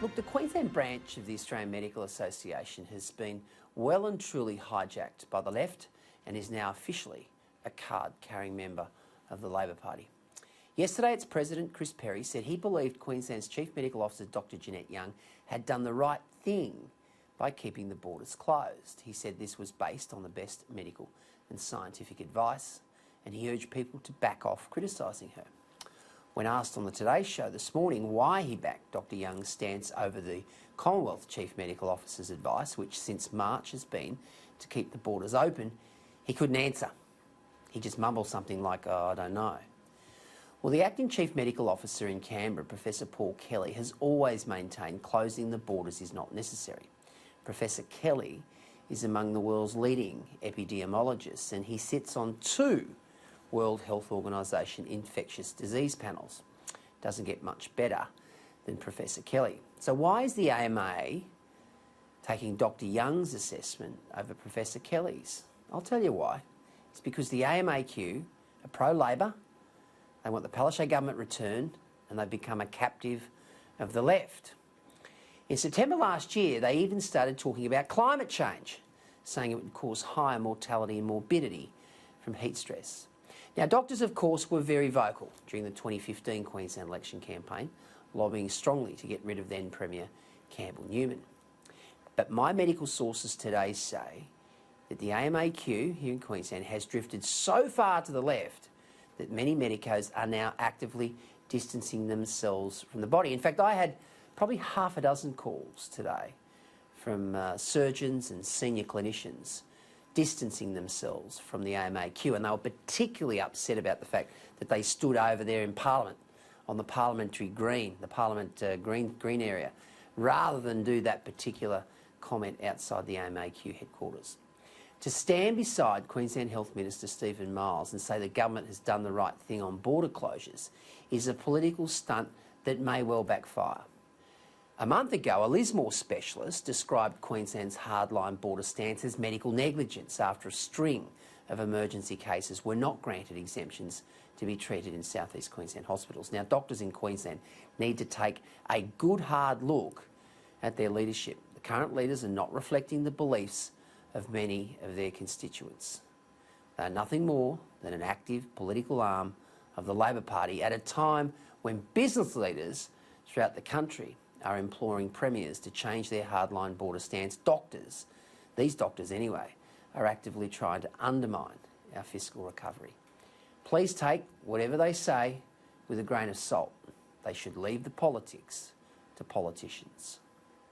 Look, the Queensland branch of the Australian Medical Association has been well and truly hijacked by the left and is now officially a card-carrying member of the Labor Party. Yesterday, its president, Chris Perry, said he believed Queensland's Chief Medical Officer, Dr Jeannette had done the right thing by keeping the borders closed. He said this was based on the best medical and scientific advice, and he urged people to back off criticising her. When asked on the Today Show this morning why he backed Dr Young's stance over the Commonwealth Chief Medical Officer's advice, which since March has been to keep the borders open, he couldn't answer. He just mumbled something like, "Oh, I don't know." Well, the acting Chief Medical Officer in Canberra, Professor Paul Kelly, has always maintained closing the borders is not necessary. Professor Kelly is among the world's leading epidemiologists, and he sits on 2 World Health Organization infectious disease panels. Doesn't get much better than Professor Kelly. So why is the AMA taking Dr Young's assessment over Professor Kelly's? I'll tell you why. It's because the AMAQ are pro-Labor, they want the Palasaczuk government returned, and they've become a captive of the left. In September last year, they even started talking about climate change, saying it would cause higher mortality and morbidity from heat stress. Now, doctors, of course, were very vocal during the 2015 Queensland election campaign, lobbying strongly to get rid of then Premier Campbell Newman. But my medical sources today say that the AMAQ here in Queensland has drifted so far to the left that many medicos are now actively distancing themselves from the body. In fact, I had probably half a dozen calls today from surgeons and senior clinicians distancing themselves from the AMAQ, and they were particularly upset about the fact that they stood over there in Parliament on the parliamentary green, the Parliament green area, rather than do that particular comment outside the AMAQ headquarters. To stand beside Queensland Health Minister Stephen Miles and say the government has done the right thing on border closures is a political stunt that may well backfire. A month ago, a Lismore specialist described Queensland's hardline border stance as medical negligence after a string of emergency cases were not granted exemptions to be treated in South East Queensland hospitals. Now, doctors in Queensland need to take a good hard look at their leadership. The current leaders are not reflecting the beliefs of many of their constituents. They are nothing more than an active political arm of the Labor Party at a time when business leaders throughout the country are imploring premiers to change their hardline border stance. Doctors, these doctors anyway, are actively trying to undermine our fiscal recovery. Please take whatever they say with a grain of salt. They should leave the politics to politicians.